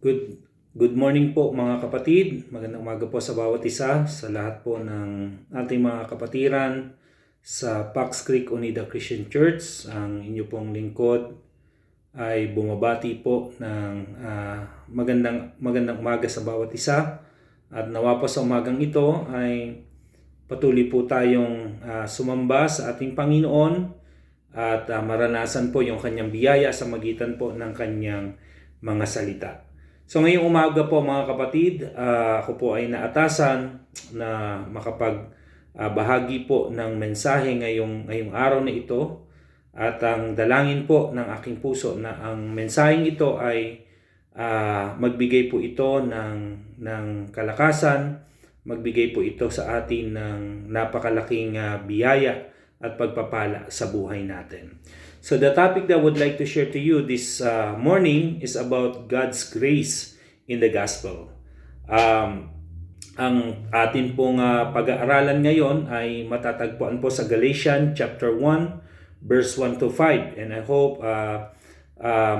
Good morning po mga kapatid. Magandang umaga po sa bawat isa, sa lahat po ng ating mga kapatiran sa Pax Creek Unida Christian Church. Ang inyo pong lingkod ay bumabati po ng magandang umaga sa bawat isa. At nawa po sa umagang ito ay patuloy po tayong sumamba sa ating Panginoon at maranasan po yung kanyang biyaya sa magitan po ng kanyang mga salita. So ngayong umaga po mga kapatid, ako po ay naatasan na bahagi po ng mensahe ngayong araw na ito. At ang dalangin po ng aking puso na ang mensaheng ito ay magbigay po ito ng kalakasan, magbigay po ito sa atin ng napakalaking biyaya at pagpapala sa buhay natin. So the topic that I would like to share to you this morning is about God's grace in the gospel. Ang atin pong pag-aaralan ngayon ay matatagpuan po sa Galatians chapter 1 verse 1 to 5. And I hope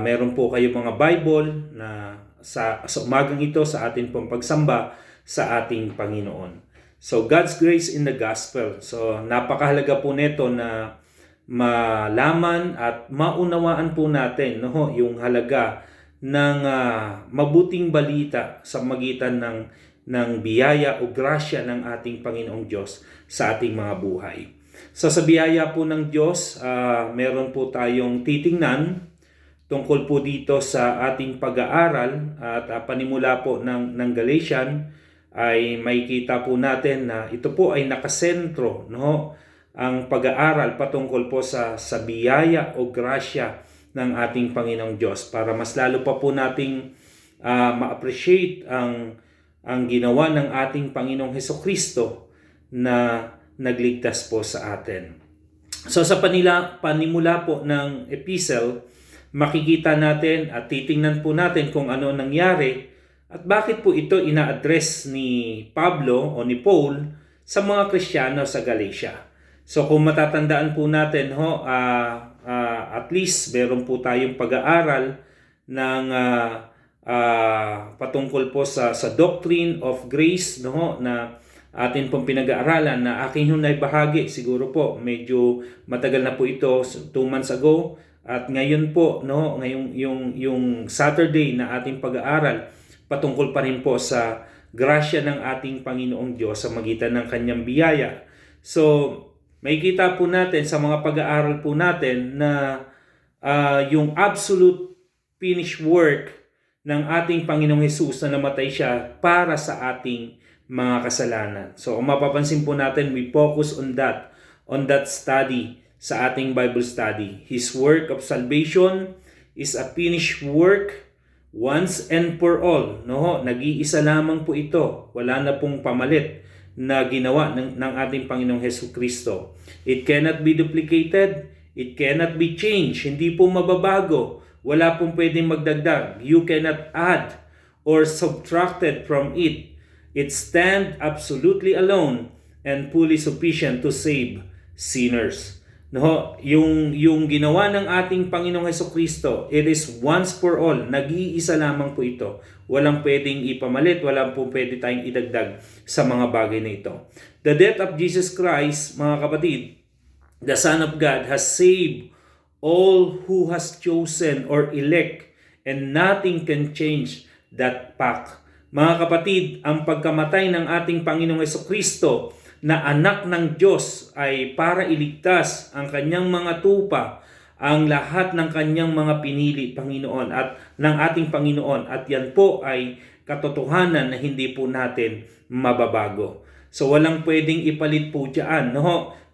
meron po kayo mga Bible na sa umagang ito sa atin pong pagsamba sa ating Panginoon. So God's grace in the gospel. So napakahalaga po nito na malaman at maunawaan po natin yung halaga ng mabuting balita sa magitan ng biyaya o grasya ng ating Panginoong Diyos sa ating mga buhay. So sa biyaya po ng Diyos, meron po tayong titingnan tungkol po dito sa ating pag-aaral at panimula po ng Galatian ay makikita po natin na ito po ay nakasentro, ang pag-aaral patungkol po sa biyaya o grasya ng ating Panginoong Diyos para mas lalo pa po nating ma-appreciate ang ginawa ng ating Panginoong Hesukristo na nagligtas po sa atin. So sa panimula po ng epistle, makikita natin at titingnan po natin kung ano nangyari at bakit po ito ina-address ni Pablo o ni Paul sa mga Kristiyano sa Galatia. So kung matatandaan po natin at least meron po tayong pag-aaral ng patungkol po sa doctrine of grace na atin pong pinag-aaralan na aking hunay bahagi. Siguro po medyo matagal na po ito, 2 months ago, at ngayon po ngayong yung Saturday na ating pag-aaral patungkol pa rin po sa grasya ng ating Panginoong Diyos sa magitan ng kanyang biyaya. So makikita po natin sa mga pag-aaral po natin na yung absolute finished work ng ating Panginoong Hesus na namatay siya para sa ating mga kasalanan. So kung mapapansin po natin, we focus on that study sa ating Bible study. His work of salvation is a finished work once and for all. Nag-iisa lamang po ito. Wala na pong pamalit na ginawa ng ating Panginoong Hesukristo. It cannot be duplicated. It cannot be changed. Hindi po mababago. Wala pong pwedeng magdagdag. You cannot add or subtracted from it. It stands absolutely alone and fully sufficient to save sinners. Yung ginawa ng ating Panginoong Hesukristo, it is once for all. Nag-iisa lamang po ito. Walang pwedeng ipamalit, walang po pwede tayong idagdag sa mga bagay na ito. The death of Jesus Christ, mga kapatid, the Son of God, has saved all who has chosen or elect, and nothing can change that fact. Mga kapatid, ang pagkamatay ng ating Panginoong Hesukristo na anak ng Diyos ay para iligtas ang kanyang mga tupa, ang lahat ng kanyang mga pinili, Panginoon, at ng ating Panginoon. At yan po ay katotohanan na hindi po natin mababago. So walang pwedeng ipalit po dyan.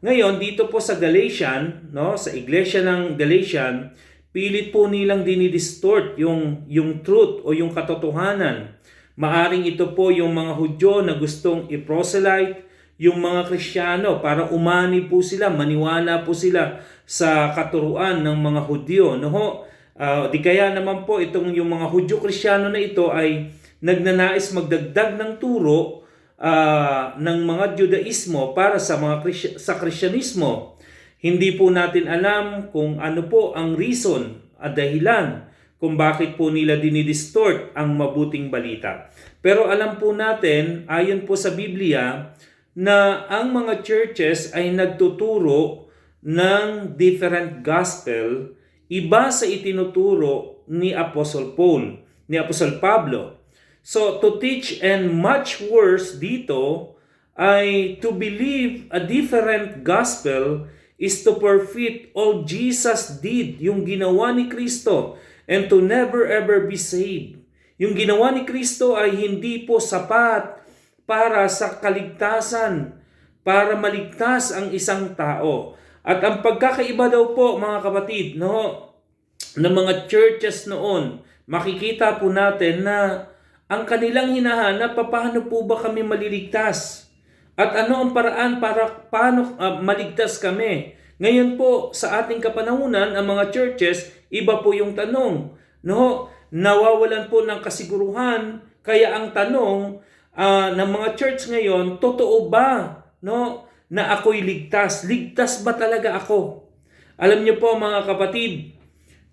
Ngayon, dito po sa Galatian, sa iglesia ng Galatian, pilit po nilang dinidistort yung truth o yung katotohanan. Maaring ito po yung mga Hudyo na gustong i-proselyte yung mga Kristiyano para umani po sila, maniwala po sila sa katuruan ng mga Hudyo. Di kaya naman po itong yung mga Hudyo-Kristiyano na ito ay nagnanais magdagdag ng turo ng mga Judaismo para sa Kristyanismo. Hindi po natin alam kung ano po ang reason at dahilan kung bakit po nila dinidistort ang mabuting balita. Pero alam po natin, ayon po sa Biblia, na ang mga churches ay nagtuturo ng different gospel, iba sa itinuturo ni Apostle Paul, ni Apostle Pablo. So to teach, and much worse dito ay to believe a different gospel is to forfeit all Jesus did, yung ginawa ni Kristo, and to never ever be saved. Yung ginawa ni Kristo ay hindi po sapat para sa kaligtasan, para maligtas ang isang tao. At ang pagkakaiba daw po, mga kapatid, no, ng mga churches noon, makikita po natin na ang kanilang hinahanap, paano po ba kami maliligtas? At ano ang paraan para paano maligtas kami? Ngayon po, sa ating kapanahunan, ang mga churches, iba po yung tanong. No? Nawawalan po ng kasiguruhan, kaya ang tanong ng mga church ngayon, totoo ba, no, na ako'y ligtas? Ligtas ba talaga ako? Alam niyo po, mga kapatid,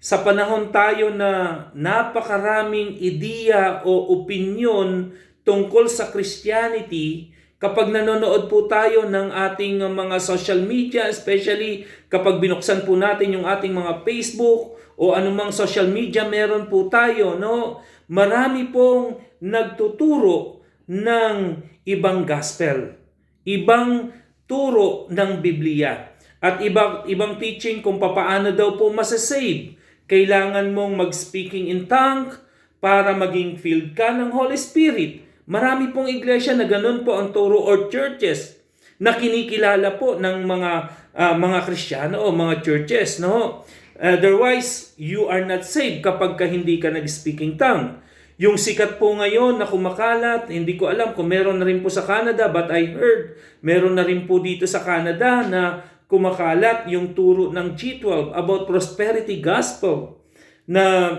sa panahon tayo na napakaraming ideya o opinyon tungkol sa Christianity, kapag nanonood po tayo ng ating mga social media, especially kapag binuksan po natin yung ating mga Facebook o anumang social media meron po tayo, no? Marami pong nagtuturo ng ibang gospel, ibang turo ng Biblia, at ibang teaching kung paano daw po masasave. Kailangan mong mag-speaking in tongue para maging filled ka ng Holy Spirit. Marami pong iglesia na ganun po ang turo, or churches na kinikilala po ng mga Kristiyano o mga churches, no? Otherwise, you are not saved kapag hindi ka nag-speaking tongue. Yung sikat po ngayon na kumakalat, hindi ko alam kung meron na rin po sa Canada, but I heard meron na rin po dito sa Canada na kumakalat yung turo ng G12 about prosperity gospel, na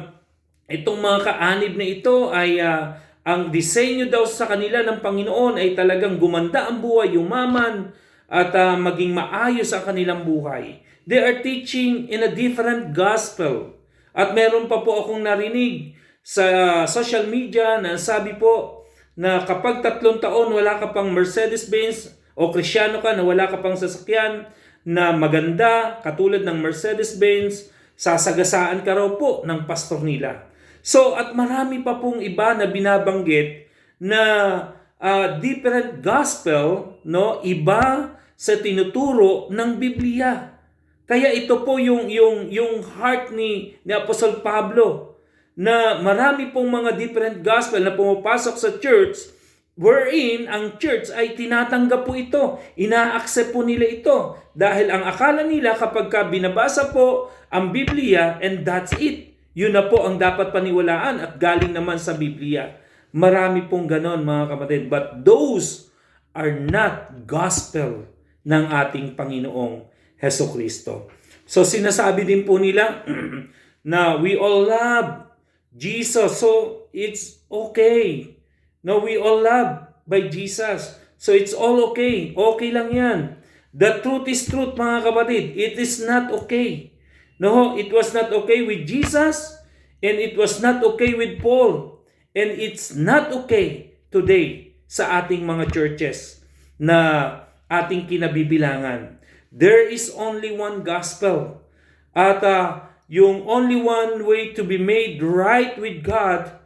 itong mga kaanib na ito ay ang disenyo daw sa kanila ng Panginoon ay talagang gumanda ang buhay, yumaman, at maging maayos ang kanilang buhay. They are teaching in a different gospel. At meron pa po akong narinig sa social media na sabi po na kapag 3 taon wala ka pang Mercedes-Benz o Kristiyano ka na wala ka pang sasakyan na maganda katulad ng Mercedes-Benz, sasagasaan ka raw po ng pastor nila. So, at marami pa pong iba na binabanggit na different gospel, no, iba sa tinuturo ng Biblia. Kaya ito po yung heart ni Apostle Pablo, na marami pong mga different gospel na pumapasok sa church, wherein ang church ay tinatanggap po ito, ina-accept po nila ito, dahil ang akala nila kapag binabasa po ang Biblia and that's it, yun na po ang dapat paniwalaan at galing naman sa Biblia. Marami pong ganon, mga kapatid, but those are not gospel ng ating Panginoong Hesukristo. So sinasabi din po nila na we all love Jesus, so it's okay. No, we all love by Jesus, so it's all okay. Okay lang yan. The truth is truth, mga kapatid. It is not okay. No, it was not okay with Jesus, and it was not okay with Paul, and it's not okay today sa ating mga churches na ating kinabibilangan. There is only one gospel, at yung only one way to be made right with God,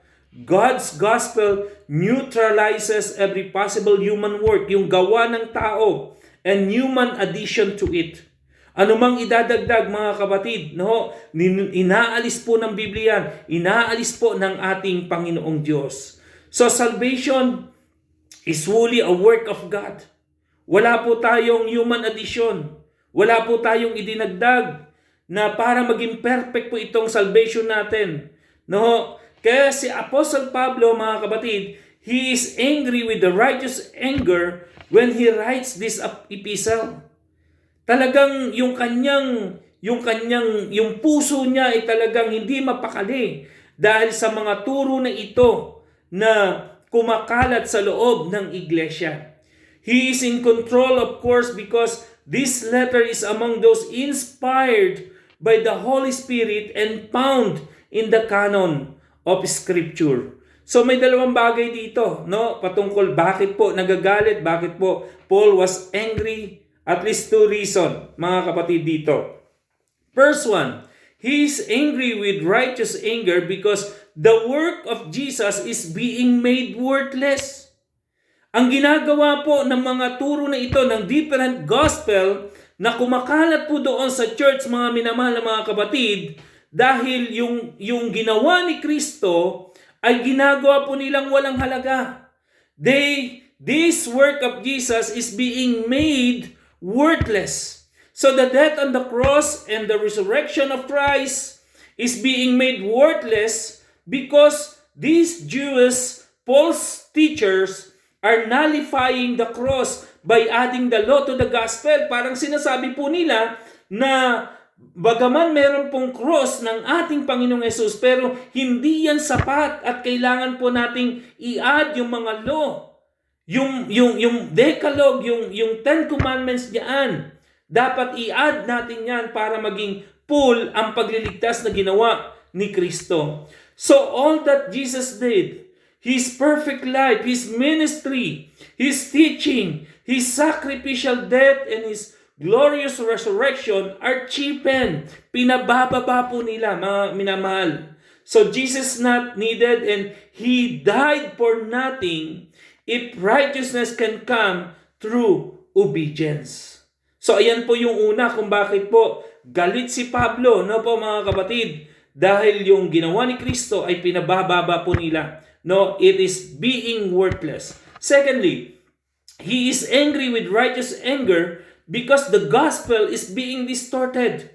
God's gospel neutralizes every possible human work, yung gawa ng tao, and human addition to it. Anumang idadagdag, mga kapatid, no, inaalis po ng Biblia, inaalis po ng ating Panginoong Diyos. So salvation is fully a work of God. Wala po tayong human addition. Wala po tayong idinagdag na para maging perfect po itong salvation natin. No? Kaya si Apostle Pablo, mga kapatid, he is angry with the righteous anger when he writes this epistle. Talagang yung puso niya ay talagang hindi mapakali dahil sa mga turo na ito na kumakalat sa loob ng iglesia. He is in control, of course, because this letter is among those inspired by the Holy Spirit and found in the canon of Scripture. So may dalawang bagay dito, no? Patungkol bakit po nagagalit, bakit po Paul was angry. At least two reasons, mga kapatid dito. First one, he is angry with righteous anger because the work of Jesus is being made worthless. Ang ginagawa po ng mga turo na ito ng different gospel na kumakalat po doon sa church, mga minamahal na mga kapatid, dahil yung ginawa ni Kristo ay ginagawa po nilang walang halaga. This work of Jesus is being made worthless. So the death on the cross and the resurrection of Christ is being made worthless because these Jewish false teachers are nullifying the cross by adding the law to the gospel. Parang sinasabi po nila na bagaman meron pong cross ng ating Panginoong Yesus, pero hindi yan sapat at kailangan po nating i-add yung mga law. Yung Decalogue, yung Ten Commandments diyan. Dapat i-add natin yan para maging full ang pagliligtas na ginawa ni Kristo. So all that Jesus did, His perfect life, His ministry, His teaching, His sacrificial death, and His glorious resurrection are cheapened. Pinabababa po nila, mga minamahal. So Jesus not needed and He died for nothing if righteousness can come through obedience. So ayan po yung una kung bakit po galit si Pablo, no po mga kapatid, dahil yung ginawa ni Kristo ay pinabababa po nila. No, it is being worthless. Secondly, he is angry with righteous anger because the gospel is being distorted.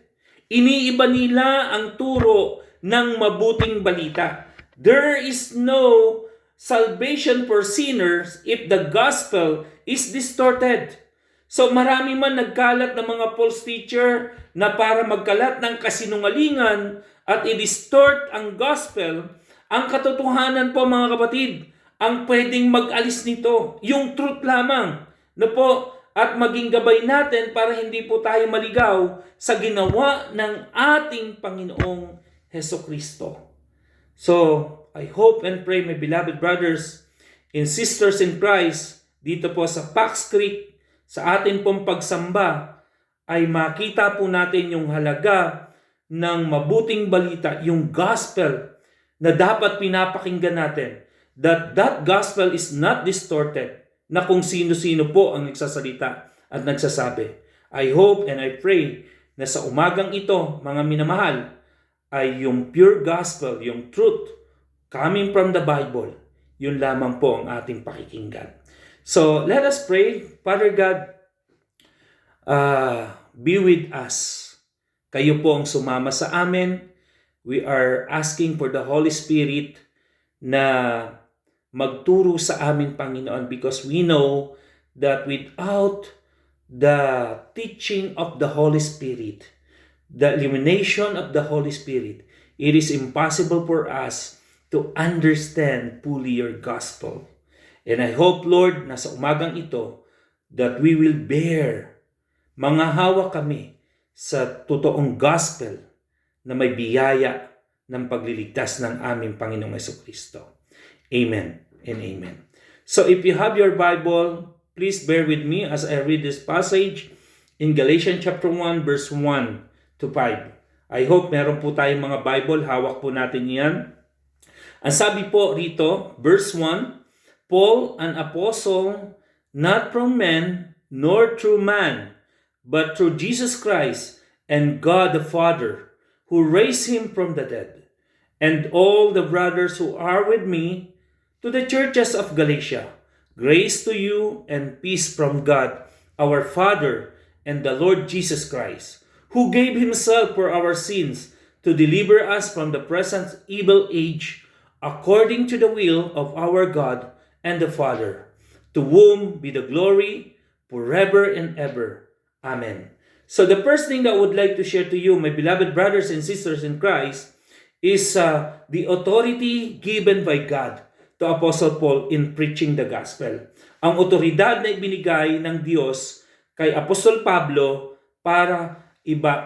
Iniiba nila ang turo ng mabuting balita. There is no salvation for sinners if the gospel is distorted. So marami man nagkalat ng mga false teacher na para magkalat ng kasinungalingan at i-distort ang gospel, ang katotohanan po mga kapatid, ang pwedeng mag-alis nito, yung truth lamang, na po, at maging gabay natin para hindi po tayo maligaw sa ginawa ng ating Panginoong Hesukristo. So, I hope and pray, my beloved brothers and sisters in Christ, dito po sa Pax Creek, sa atin pong pagsamba, ay makita po natin yung halaga ng mabuting balita, yung gospel na dapat pinapakinggan natin. That gospel is not distorted, na kung sino-sino po ang nagsasalita at nagsasabi. I hope and I pray na sa umagang ito, mga minamahal, ay yung pure gospel, yung truth coming from the Bible, yun lamang po ang ating pakikinggan. So, let us pray. Father God, be with us. Kayo po ang sumama sa amin. We are asking for the Holy Spirit na magturo sa amin, Panginoon, because we know that without the teaching of the Holy Spirit, the illumination of the Holy Spirit, it is impossible for us to understand fully your gospel. And I hope, Lord, na sa umagang ito, that we will bear, mangahawa kami sa totoong gospel na may biyaya ng pagliligtas ng aming Panginoong Jesucristo. Amen and amen. So if you have your Bible, please bear with me as I read this passage in Galatians chapter 1, verse 1 to 5. I hope meron po tayong mga Bible, hawak po natin yan. Ang sabi po rito, verse 1, Paul, an apostle, not from men, nor through man, but through Jesus Christ and God the Father, who raised him from the dead, and all the brothers who are with me, to the churches of Galatia, grace to you and peace from God, our Father, and the Lord Jesus Christ, who gave himself for our sins to deliver us from the present evil age, according to the will of our God and the Father, to whom be the glory forever and ever. Amen. So the first thing that I would like to share to you, my beloved brothers and sisters in Christ, is the authority given by God to Apostle Paul in preaching the gospel. Ang otoridad na ibinigay ng Diyos kay Apostol Pablo para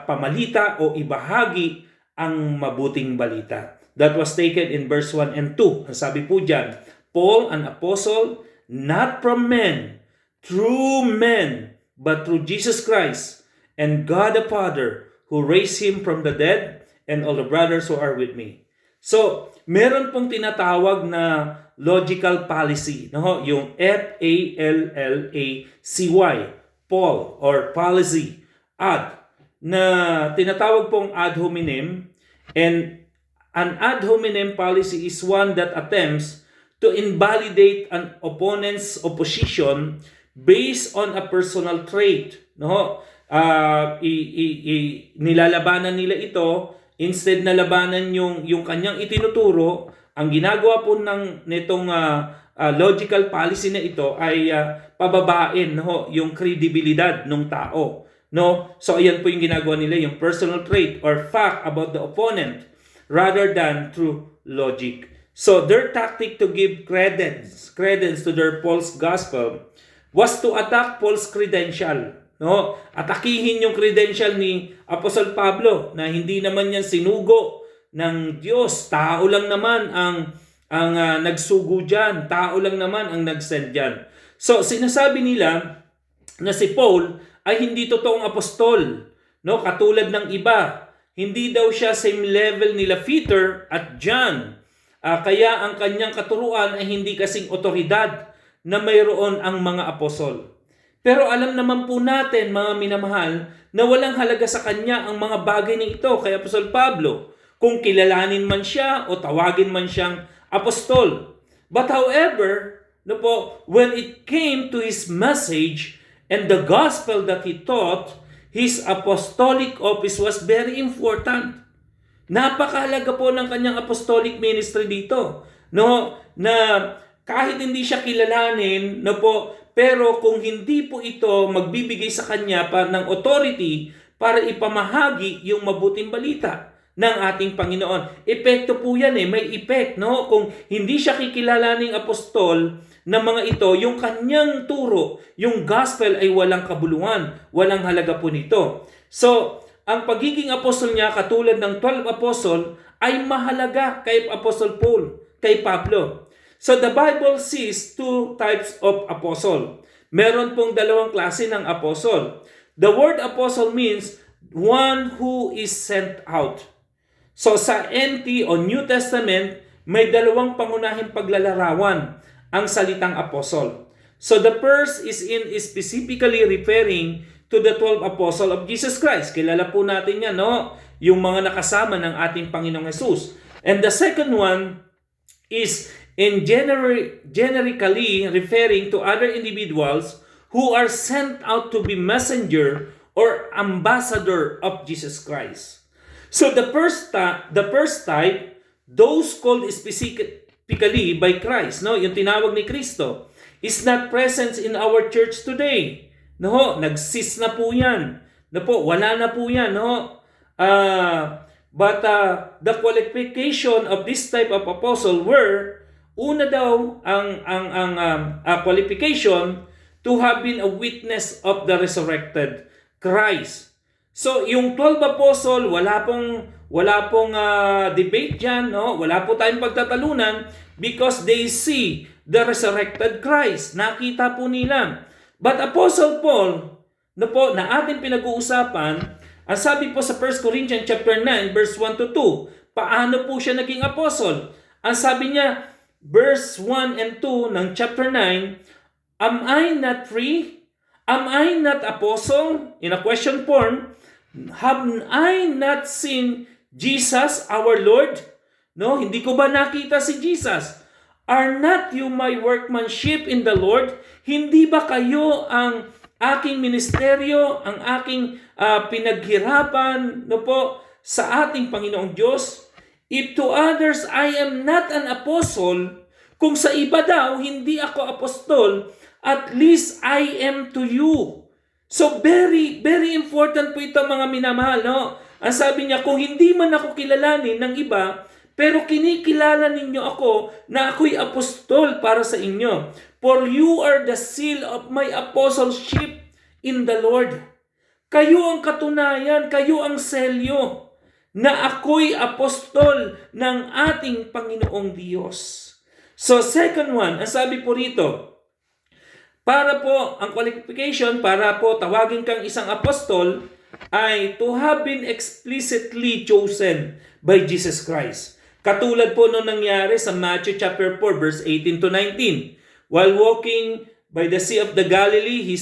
pamalita o ibahagi ang mabuting balita. That was taken in verse 1 and 2. Ang sabi po dyan, Paul, an apostle, not from men, true men, but through Jesus Christ and God the Father who raised him from the dead, and all the brothers who are with me. So, meron pong tinatawag na logical fallacy, no? Yung F-A-L-L-A-C-Y, Paul, or fallacy, ad, na tinatawag pong ad hominem, and an ad hominem fallacy is one that attempts to invalidate an opponent's opposition based on a personal trait, no? Nilalabanan nila ito, instead na labanan yung kanyang itinuturo. Ang ginagawa po nitong logical policy na ito ay pababain, no, yung credibilidad ng tao, no? So ayan po yung ginagawa nila, yung personal trait or fact about the opponent rather than through logic. So their tactic to give credence to their false gospel was to attack Paul's credential, no? Atakihin yung credential ni Apostle Pablo na hindi naman yan sinugo ng Diyos. Tao lang naman ang nagsugo diyan. Tao lang naman ang nag-send diyan. So sinasabi nila na si Paul ay hindi totoong apostol, no? Katulad ng iba. Hindi daw siya same level nila Peter at John. Kaya ang kanyang katuruan ay hindi kasing otoridad na mayroon ang mga apostol. Pero alam naman po natin, mga minamahal, na walang halaga sa kanya ang mga bagay na ito kay Apostol Pablo, kung kilalanin man siya o tawagin man siyang apostol. But however, no po, when it came to his message and the gospel that he taught, his apostolic office was very important. Napakahalaga po ng kanyang apostolic ministry dito, no? Na kahit hindi siya kilalanin, no po, pero kung hindi po ito magbibigay sa kanya pa ng authority para ipamahagi yung mabuting balita ng ating Panginoon. Epekto po yan may effect, no? Kung hindi siya kikilalaning apostol na mga ito, yung kanyang turo, yung gospel ay walang kabuluhan, walang halaga po nito. So, ang pagiging apostol niya, katulad ng 12 apostol, ay mahalaga kay Apostle Paul, kay Pablo. So the Bible sees two types of apostle. Meron pong dalawang klase ng apostle. The word apostle means one who is sent out. So sa NT o New Testament, may dalawang pangunahing paglalarawan ang salitang apostle. So the first is specifically referring to the 12 apostle of Jesus Christ. Kilala po natin yan, no? Yung mga nakasama ng ating Panginoong Jesus. And the second one is generically referring to other individuals who are sent out to be messenger or ambassador of Jesus Christ. So the first type, those called specifically by Christ, no? Yung tinawag ni Kristo, is not present in our church today. No, nagsis na po yan. No po, wala na po yan, no? But the qualification of this type of apostle were, una daw ang qualification to have been a witness of the resurrected Christ. So yung 12 apostle, wala pong debate diyan, no? Wala po tayong pagtatalunan because they see the resurrected Christ. Nakita po nila. But Apostle Paul, na ating pinag-uusapan, ang sabi po sa 1 Corinthians chapter 9 verse 1 to 2, paano po siya naging apostle? Ang sabi niya, verse 1 and 2 ng chapter 9, am I not free? Am I not apostle? In a question form, have I not seen Jesus our Lord? No, hindi ko ba nakita si Jesus? Are not you my workmanship in the Lord? Hindi ba kayo ang aking ministeryo, ang aking pinaghirapan, no po, sa ating Panginoong Diyos? If to others I am not an apostle, kung sa iba daw hindi ako apostol, at least I am to you. So very, very important po ito, mga minamahal, no? Ang sabi niya, kung hindi man ako kilalanin ng iba, pero kinikilala ninyo ako na ako'y apostol para sa inyo. For you are the seal of my apostleship in the Lord. Kayo ang katunayan, kayo ang selyo na ako'y apostol ng ating Panginoong Diyos. So second one, ang sabi po rito, para po, ang qualification para po tawagin kang isang apostol ay to have been explicitly chosen by Jesus Christ. Katulad po nung nangyari sa Matthew chapter 4 verse 18 to 19. While walking by the Sea of the Galilee, he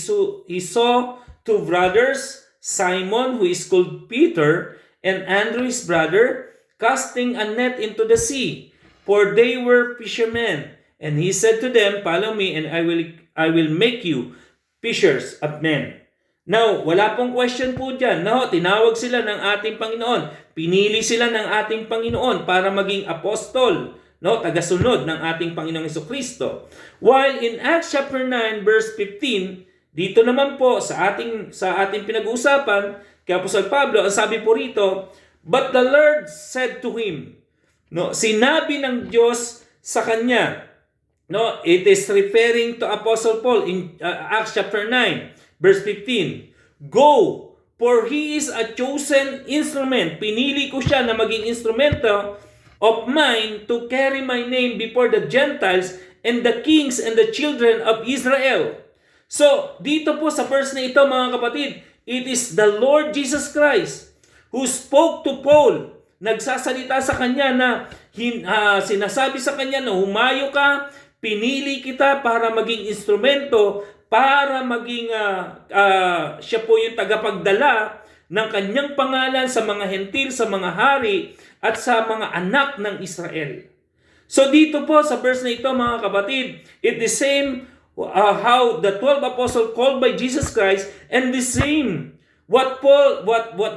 saw two brothers, Simon, who is called Peter, and Andrew his brother, casting a net into the sea, for they were fishermen. And he said to them, "Follow me, and I will make you fishers of men." Now, wala pong question po dyan. No, tinawag sila ng ating Panginoon. Pinili sila ng ating Panginoon para maging apostol, no, tagasunod ng ating Panginoong Jesucristo. While in Acts chapter 9 verse 15, dito naman po sa ating pinag-uusapan, kay Apostol Pablo, ang sabi po rito, "But the Lord said to him," no, sinabi ng Diyos sa kanya, no, it is referring to Apostle Paul in Acts chapter 9, verse 15. "Go, for he is a chosen instrument." Pinili ko siya na maging instrumento of mine to carry my name before the Gentiles and the kings and the children of Israel. So, dito po sa verse na ito, mga kapatid, it is the Lord Jesus Christ who spoke to Paul. Nagsasalita sa kanya na sinasabi sa kanya na humayo ka, pinili kita para maging instrumento, para maging siya po yung tagapagdala ng kanyang pangalan sa mga hentil, sa mga hari, at sa mga anak ng Israel. So dito po sa verse na ito, mga kapatid, it the same how the 12 apostles called by Jesus Christ, and the same what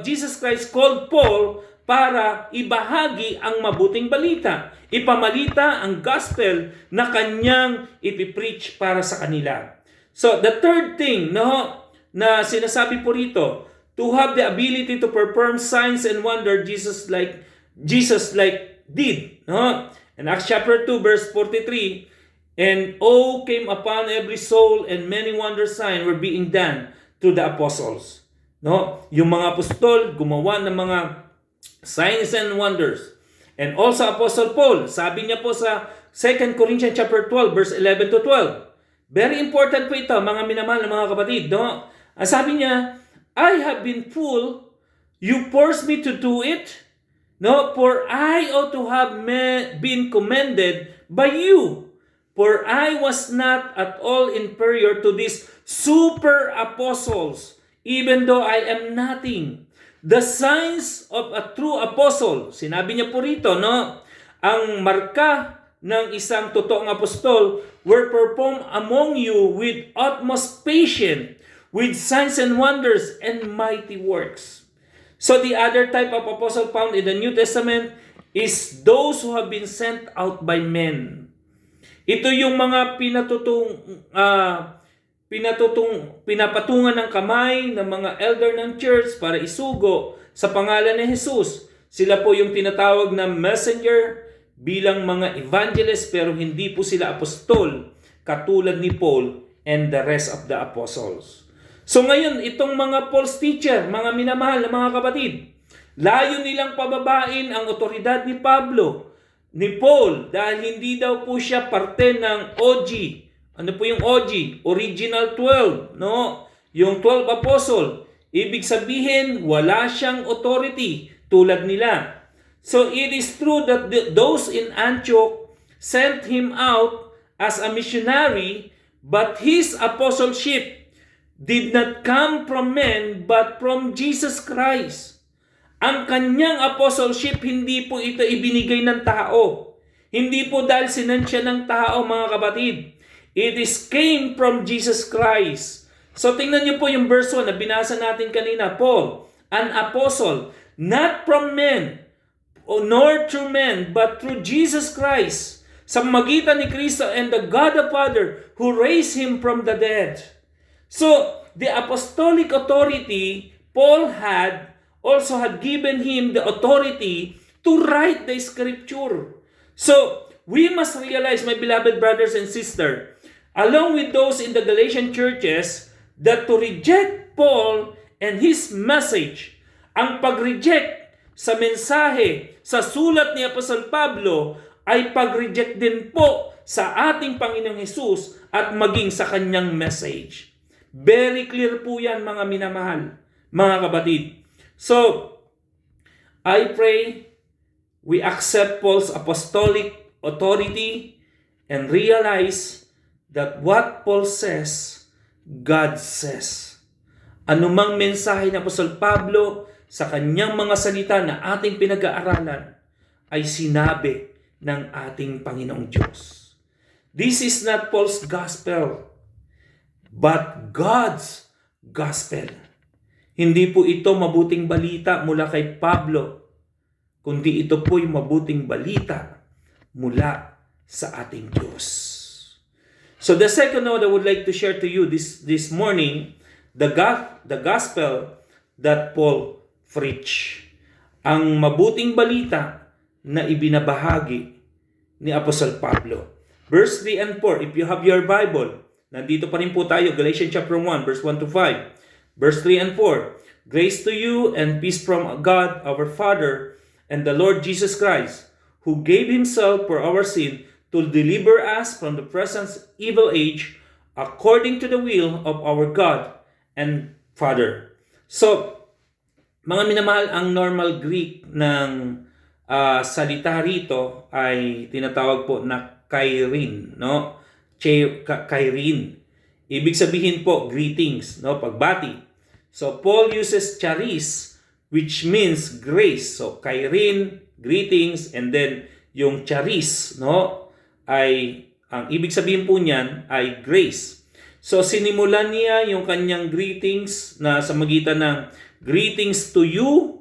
Jesus Christ called Paul para ibahagi ang mabuting balita, ipamalita ang gospel na kanyang ipipreach para sa kanila. So the third thing, no, na sinasabi po rito, to have the ability to perform signs and wonder Jesus like did, no? In Acts chapter 2 verse 43, "And awe came upon every soul, and many wonder signs were being done to the apostles." No? Yung mga apostol gumawa ng mga signs and wonders. And also Apostle Paul, sabi niya po sa 2 Corinthians chapter 12 verse 11 to 12. Very important po ito, mga minamahal na mga kapatid, no? Ang sabi niya, "I have been full, you forced me to do it, no? For I ought to have been commended by you. For I was not at all inferior to these super apostles, even though I am nothing. The signs of a true apostle," sinabi niya po rito, no? Ang marka ng isang totoong apostol were performed among you with utmost patience, with signs and wonders and mighty works. So the other type of apostle found in the New Testament is those who have been sent out by men. Ito yung mga pinapatungan ng kamay ng mga elder ng church para isugo sa pangalan ni Jesus. Sila po yung tinatawag na messenger bilang mga evangelist, pero hindi po sila apostol katulad ni Paul and the rest of the apostles. So ngayon, itong mga false teacher, mga minamahal na mga kapatid, layo nilang pababain ang otoridad ni Paul, dahil hindi daw po siya parte ng OG. Ano po yung OG? Original 12, no? Yung 12 apostle. Ibig sabihin, wala siyang authority tulad nila. So it is true that those in Antioch sent him out as a missionary, but his apostleship did not come from men, but from Jesus Christ. Ang kanyang apostleship, hindi po ito ibinigay ng tao. Hindi po dahil sinansya ng tao, mga kapatid. It is came from Jesus Christ. So tingnan niyo po yung verse 1 na binasa natin kanina. Paul, an apostle, not from men, nor through men, but through Jesus Christ, sa magitan ni Kristo and the God the Father who raised him from the dead. So, the apostolic authority Paul also had given him the authority to write the scripture. So, we must realize, my beloved brothers and sisters, along with those in the Galatian churches, that to reject Paul and his message, ang pag-reject sa mensahe, sa sulat ni Apostol Pablo ay pag-reject din po sa ating Panginoong Hesus at maging sa kanyang message. Very clear po yan, mga minamahal, mga kapatid. So, I pray we accept Paul's apostolic authority and realize that what Paul says, God says. Anumang mensahe ng Apostol Pablo sa kanyang mga salita na ating pinag-aaralan ay sinabi ng ating Panginoong Diyos. This is not Paul's gospel, but God's gospel. Hindi po ito mabuting balita mula kay Pablo, kundi ito po'y mabuting balita mula sa ating Diyos. So the second note I would like to share to you this morning, the gospel that Paul preached. Ang mabuting balita na ibinabahagi ni Apostle Pablo. Verse 3 and 4, if you have your Bible, nandito pa rin po tayo, Galatians chapter 1, verse 1 to 5. Verse 3 and 4, grace to you and peace from God our Father and the Lord Jesus Christ, who gave himself for our sin to deliver us from the present evil age, according to the will of our God and Father. So, mga minamahal, ang normal Greek ng salita rito ay tinatawag po na kairin, no? Kairin. Ibig sabihin po, greetings, no? Pagbati. So, Paul uses charis, which means grace. So, kairin, greetings, and then yung charis, no? Ay, ang ibig sabihin po niyan ay grace. So, sinimulan niya yung kanyang greetings na sa magitan ng greetings to you,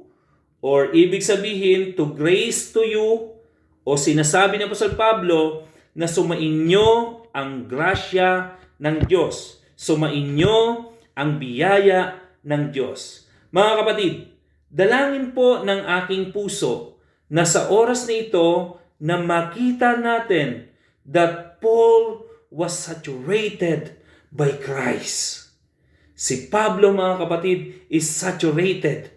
or ibig sabihin to grace to you, o sinasabi ni Apostol Pablo na sumainyo ang grasya ng Diyos. Sumainyo ang biyaya ng Diyos. Mga kapatid, dalangin po ng aking puso na sa oras na ito na makita natin that Paul was saturated by Christ. Si Pablo, mga kapatid, is saturated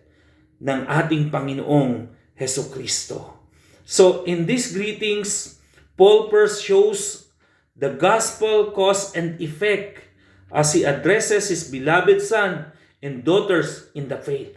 ng ating Panginoong Hesukristo. So, in these greetings, Paul first shows the gospel cause and effect as he addresses his beloved son and daughters in the faith.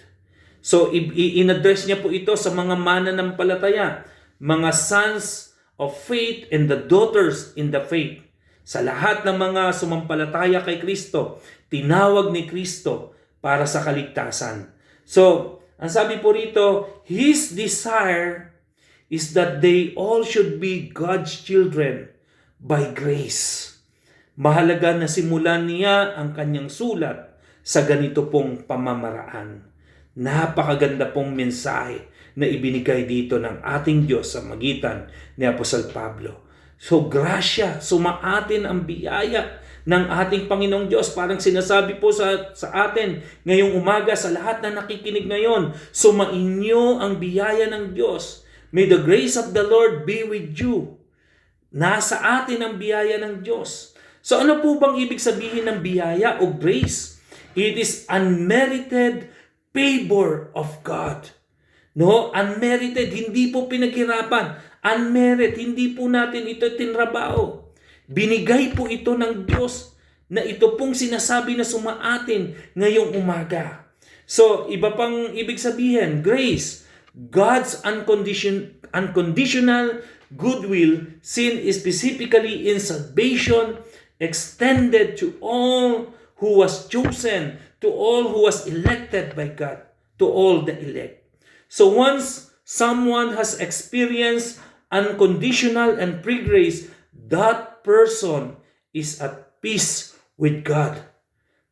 So, in-address niya po ito sa mga mananampalataya, mga sons of faith and the daughters in the faith. Sa lahat ng mga sumampalataya kay Kristo, tinawag ni Kristo para sa kaligtasan. So, ang sabi po rito, his desire is that they all should be God's children by grace. Mahalaga na simulan niya ang kanyang sulat sa ganito pong pamamaraan. Napakaganda pong mensahe na ibinigay dito ng ating Diyos sa magitan ni Apostol Pablo. So, grasya, sumaatin ang biyaya ng ating Panginoong Diyos. Parang sinasabi po sa atin ngayong umaga, sa lahat na nakikinig ngayon, sumainyo ang biyaya ng Diyos. May the grace of the Lord be with you. Nasa atin ang biyaya ng Diyos. So ano po bang ibig sabihin ng biyaya o grace? It is unmerited favor of God. No, unmerited, hindi po pinaghirapan. Unmerited, hindi po natin ito tinrabaho. Binigay po ito ng Diyos na ito pong sinasabi na sumaatin ngayong umaga. So, iba pang ibig sabihin, grace, God's unconditional goodwill seen specifically in salvation extended to all who was chosen, to all who was elected by God, to all the elect. So once someone has experienced unconditional and free grace, that person is at peace with God.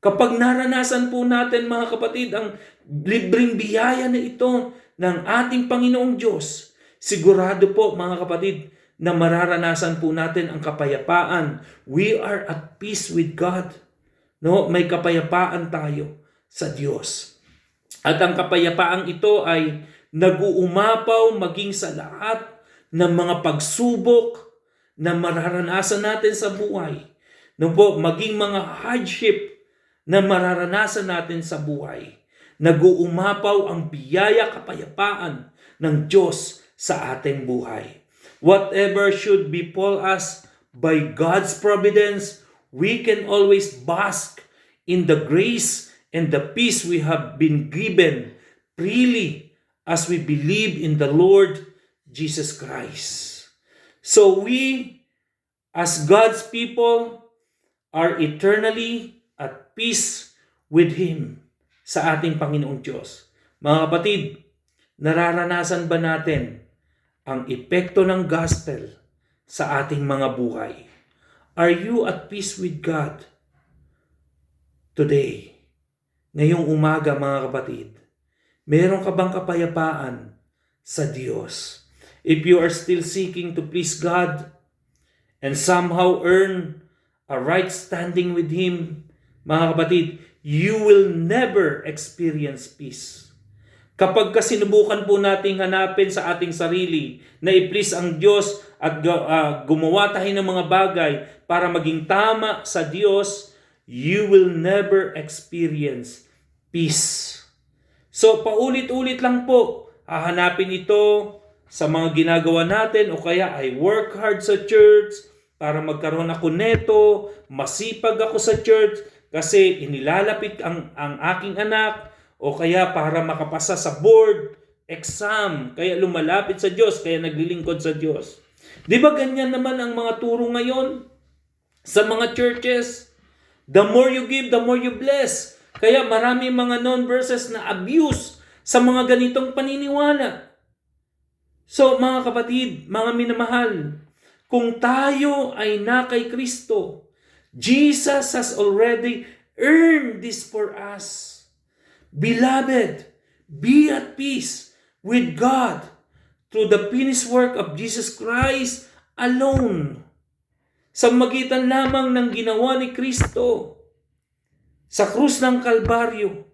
Kapag naranasan po natin, mga kapatid, ang libreng biyaya na ito ng ating Panginoong Diyos, sigurado po, mga kapatid, na mararanasan po natin ang kapayapaan. We are at peace with God. No, may kapayapaan tayo sa Diyos. At ang kapayapaang ito ay nag-uumapaw maging sa lahat ng mga pagsubok na mararanasan natin sa buhay. No po, maging mga hardship na mararanasan natin sa buhay. Nag-uumapaw ang biyaya, kapayapaan ng Diyos sa ating buhay. Whatever should befall us by God's providence, we can always bask in the grace and the peace we have been given freely as we believe in the Lord Jesus Christ. So we, as God's people, are eternally at peace with Him sa ating Panginoong Diyos. Mga kapatid, nararanasan ba natin ang epekto ng gospel sa ating mga buhay? Are you at peace with God today? Ngayong umaga, mga kapatid, meron ka bang kapayapaan sa Diyos? If you are still seeking to please God and somehow earn a right standing with Him, mga kapatid, you will never experience peace. Kapag sinubukan po nating hanapin sa ating sarili na i-please ang Diyos at gumawa tayo ng mga bagay para maging tama sa Diyos, you will never experience peace. So paulit-ulit lang po, hahanapin ito sa mga ginagawa natin o kaya I work hard sa church para magkaroon ako neto, masipag ako sa church kasi inilalapit ang aking anak, o kaya para makapasa sa board exam, kaya lumalapit sa Diyos, kaya naglilingkod sa Diyos. Di ba ganyan naman ang mga turo ngayon sa mga churches? The more you give, the more you bless. Kaya marami mga non-verses na abuse sa mga ganitong paniniwala. So mga kapatid, mga minamahal, kung tayo ay na kay Kristo, Jesus has already earned this for us. Beloved, be at peace with God through the finished work of Jesus Christ alone. Sa magitan lamang ng ginawa ni Kristo sa krus ng Kalbaryo.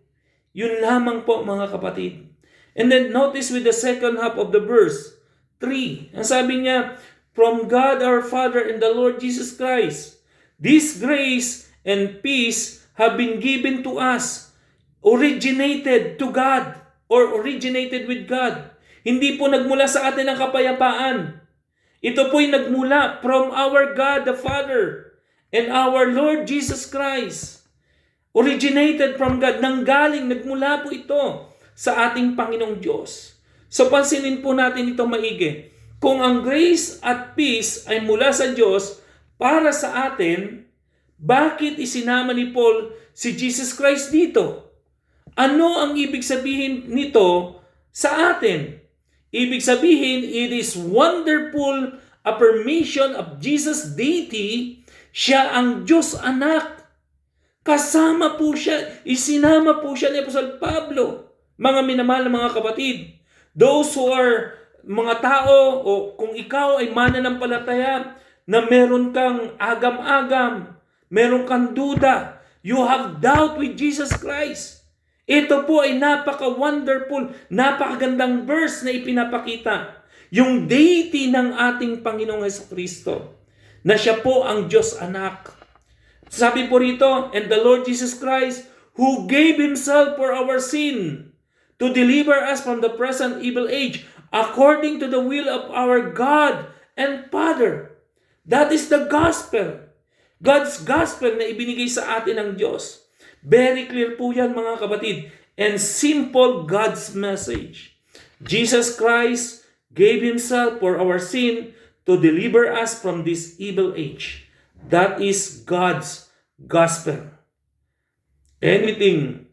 Yun lamang po, mga kapatid. And then notice with the second half of the verse 3. Ang sabi niya, from God our Father and the Lord Jesus Christ, this grace and peace have been given to us, originated to God or originated with God. Hindi po nagmula sa atin ang kapayapaan. Ito po'y nagmula from our God the Father and our Lord Jesus Christ. Originated from God. Nagmula po ito sa ating Panginoong Diyos. So pansinin po natin ito maigi. Kung ang grace at peace ay mula sa Diyos para sa atin, bakit isinama ni Paul si Jesus Christ dito? Ano ang ibig sabihin nito sa atin? Ibig sabihin, it is wonderful affirmation of Jesus' deity. Siya ang Diyos anak. Kasama po siya, isinama po siya ni Apostol Pablo. Mga minamahal na mga kapatid, those who are mga tao o kung ikaw ay mananampalataya na meron kang agam-agam, meron kang duda, you have doubt with Jesus Christ. Ito po ay napaka-wonderful, napakagandang verse na ipinapakita. Yung deity ng ating Panginoong Jesucristo, na siya po ang Diyos anak. Sabi po rito, and the Lord Jesus Christ, who gave Himself for our sin, to deliver us from the present evil age, according to the will of our God and Father. That is the gospel. God's gospel na ibinigay sa atin ng Diyos. Very clear po yan, mga kapatid. And simple God's message. Jesus Christ gave Himself for our sin to deliver us from this evil age. That is God's gospel. Anything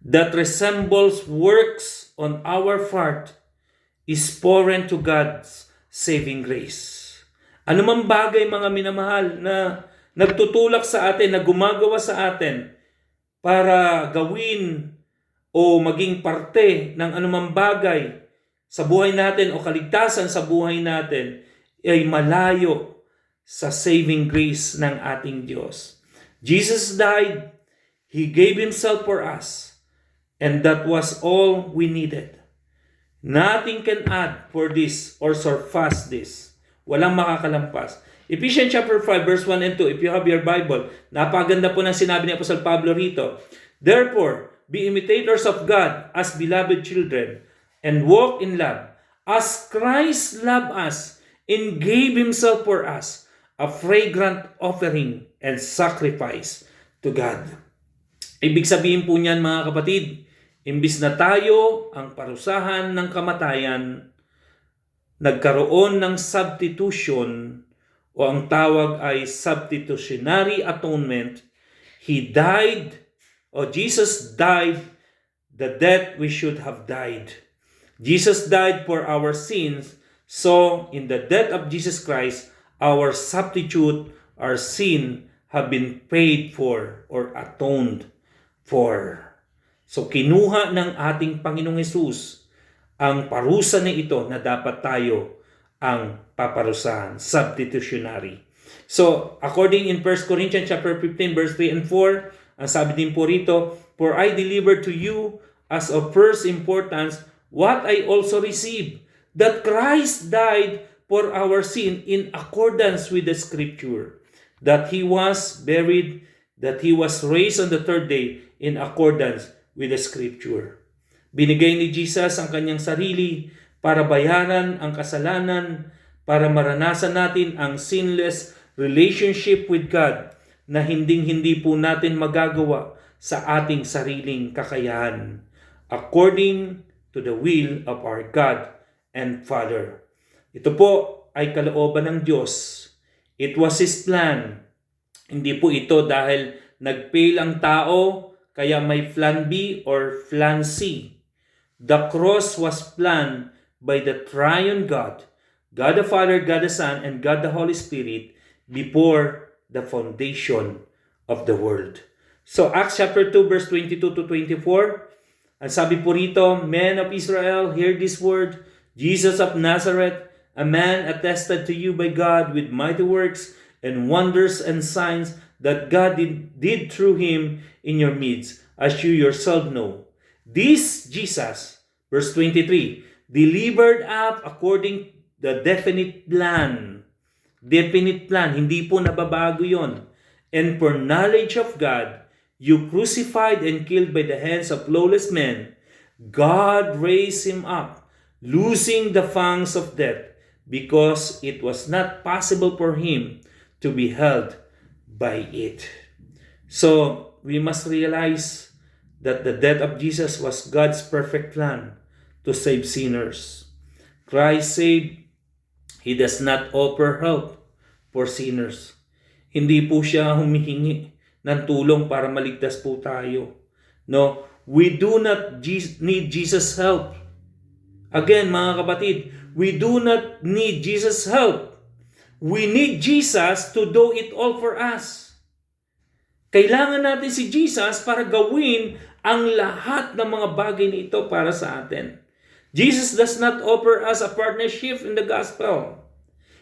that resembles works on our part is foreign to God's saving grace. Ano mang bagay, mga minamahal, na nagtutulak sa atin, na gumagawa sa atin para gawin o maging parte ng anumang bagay sa buhay natin o kaligtasan sa buhay natin ay malayo sa saving grace ng ating Diyos. Jesus died, He gave Himself for us, and that was all we needed. Nothing can add for this or surpass this. Walang makakalampas. Ephesians chapter 5 verse 1 and 2, if you have your Bible, napaganda po ng sinabi ni Apostol Pablo rito. Therefore, be imitators of God as beloved children, and walk in love, as Christ loved us and gave Himself for us, a fragrant offering and sacrifice to God. Ibig sabihin po niyan mga kapatid, imbis na tayo ang parusahan ng kamatayan, nagkaroon ng substitution o ang tawag ay substitutionary atonement. He died, or Jesus died the death we should have died. Jesus died for our sins, so in the death of Jesus Christ, our substitute, our sin have been paid for or atoned for. So kinuha ng ating Panginoong Hesus ang parusa na ito na dapat tayo ang paparusahan, substitutionary. So according in 1 Corinthians chapter 15 verse 3 and 4, ang sabi din po rito, "For I delivered to you as of first importance what I also received, that Christ died for our sin in accordance with the Scripture, that He was buried, that He was raised on the third day in accordance with the Scripture." Binigay ni Jesus ang kanyang sarili para bayaran ang kasalanan, para maranasan natin ang sinless relationship with God na hinding-hindi po natin magagawa sa ating sariling kakayahan, according to the will of our God and Father. Ito po ay kalooban ng Diyos. It was His plan. Hindi po ito dahil nag-fail ang tao, kaya may plan B or plan C. The cross was planned by the triune God, God the Father, God the Son, and God the Holy Spirit before the foundation of the world. So Acts chapter 2 verse 22 to 24, ang sabi po rito, "Men of Israel, hear this word, Jesus of Nazareth, a man attested to you by God with mighty works and wonders and signs that God did through Him in your midst, as you yourself know. This Jesus," verse 23, "delivered up according the definite plan." Definite plan, hindi po nababago yon. "And for knowledge of God, you crucified and killed by the hands of lawless men. God raised Him up, losing the fangs of death, because it was not possible for Him to be held by it." So, we must realize that the death of Jesus was God's perfect plan to save sinners. Christ saved, He does not offer help for sinners. Hindi po siya humihingi ng tulong para maligtas po tayo. No, we do not need Jesus' help. Again, mga kapatid, we do not need Jesus' help. We need Jesus to do it all for us. Kailangan natin si Jesus para gawin ang lahat ng mga bagay na ito para sa atin. Jesus does not offer us a partnership in the gospel.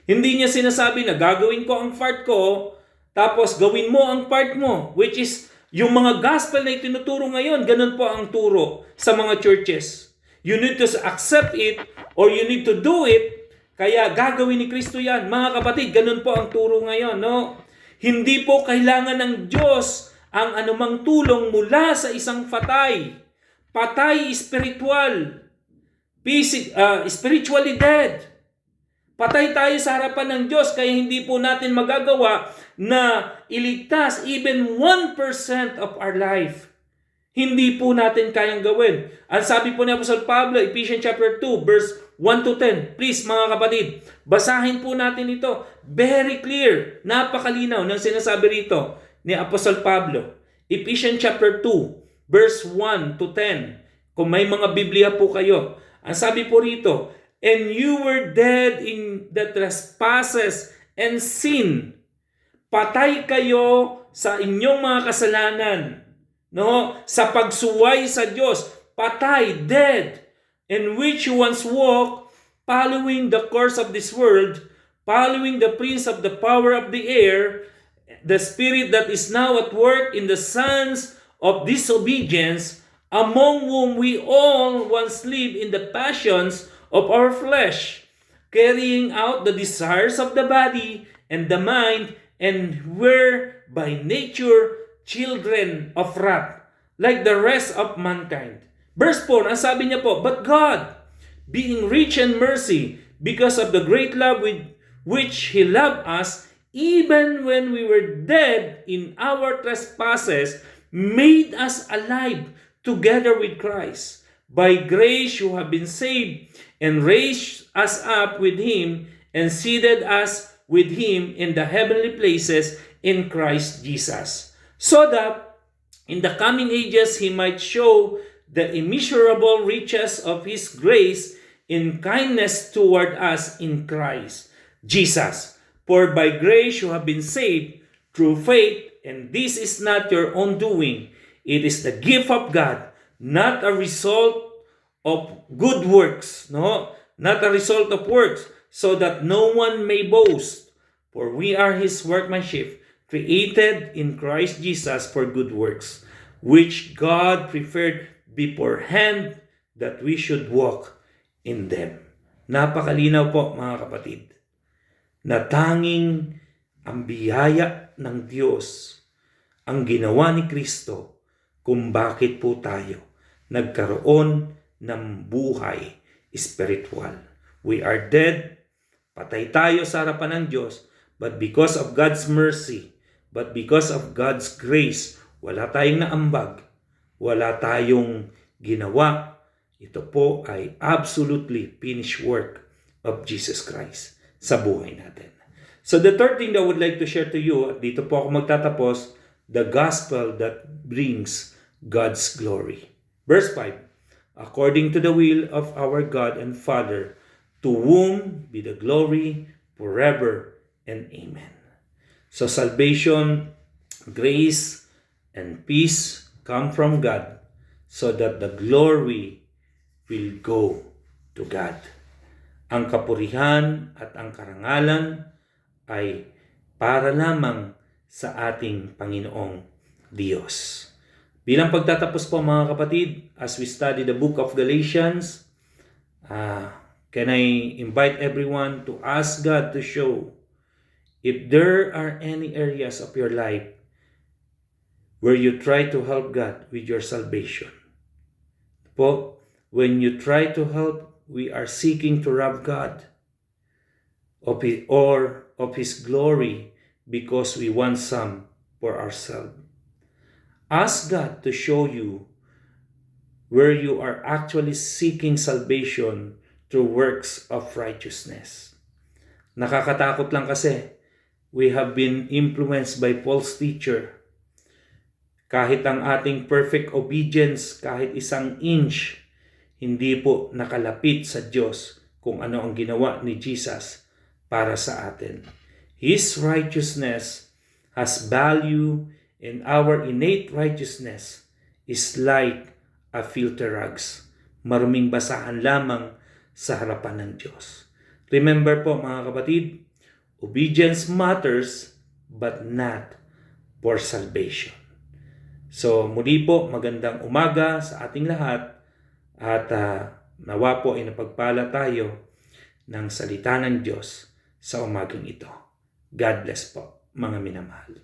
Hindi niya sinasabi na gagawin ko ang part ko, tapos gawin mo ang part mo, which is yung mga gospel na itinuturo ngayon, ganun po ang turo sa mga churches. You need to accept it or you need to do it, kaya gagawin ni Kristo yan. Mga kapatid, ganun po ang turo ngayon, no? Hindi po kailangan ng Diyos ang anumang tulong mula sa isang patay. Patay spiritual. Spiritually dead. Patay tayo sa harapan ng Diyos, kaya hindi po natin magagawa na iligtas even 1% of our life. Hindi po natin kayang gawin. Ang sabi po ni Apostle Pablo, Ephesians chapter 2, verse 1 to 10. Please mga kapatid, basahin po natin ito. Very clear, napakalinaw ng sinasabi rito ni Apostle Pablo. Ephesians chapter 2, verse 1 to 10. Kung may mga Biblia po kayo, ang sabi po rito, "And you were dead in the trespasses and sin." Patay kayo sa inyong mga kasalanan. No? Sa pagsuway sa Diyos. Patay, dead. In which you once walked, following the course of this world, following the prince of the power of the air, the spirit that is now at work in the sons of disobedience, among whom we all once lived in the passions of our flesh, carrying out the desires of the body and the mind, and were by nature children of wrath, like the rest of mankind. Verse 4, ang sabi niya po, "But God, being rich in mercy, because of the great love with which He loved us, even when we were dead in our trespasses, made us alive together with Christ. By grace you have been saved, and raised us up with Him, and seated us with Him in the heavenly places in Christ Jesus, so that in the coming ages He might show the immeasurable riches of His grace in kindness toward us in Christ Jesus. For by grace you have been saved through faith, and this is not your own doing. It is the gift of God, not a result of good works, not a result of works, so that no one may boast. For we are His workmanship, created in Christ Jesus for good works, which God prepared beforehand that we should walk in them. Napakalinaw po mga kapatid, na tanging ang biyaya ng Diyos ang ginawa ni Kristo kung bakit po tayo nagkaroon ng buhay spiritual. We are dead, patay tayo sa harapan ng Diyos, but because of God's mercy, but because of God's grace, wala tayong naambag, wala tayong ginawa. Ito po ay absolutely finished work of Jesus Christ sa buhay natin. So the third thing that I would like to share to you, at dito po ako magtatapos, the gospel that brings God's glory. Verse 5, according to the will of our God and Father, to whom be the glory forever and amen. So salvation, grace, and peace come from God, so that the glory will go to God. Ang kapurihan at ang karangalan ay para lamang sa ating Panginoong Diyos. Bilang pagtatapos po mga kapatid, as we study the book of Galatians, can I invite everyone to ask God to show if there are any areas of your life where you try to help God with your salvation. Po, when you try to help, we are seeking to rob God of His glory because we want some for ourselves. Ask God to show you where you are actually seeking salvation through works of righteousness. Nakakatakot lang kasi we have been influenced by false teacher. Kahit ang ating perfect obedience, kahit 1 inch, hindi po nakalapit sa Diyos kung ano ang ginawa ni Jesus para sa atin. His righteousness has value, and our innate righteousness is like a filter rags. Maruming basahan lamang sa harapan ng Diyos. Remember po mga kapatid, obedience matters but not for salvation. So muli po, magandang umaga sa ating lahat, at nawa po ay napagpala tayo ng salita ng Diyos sa umagang ito. God bless po mga minamahal.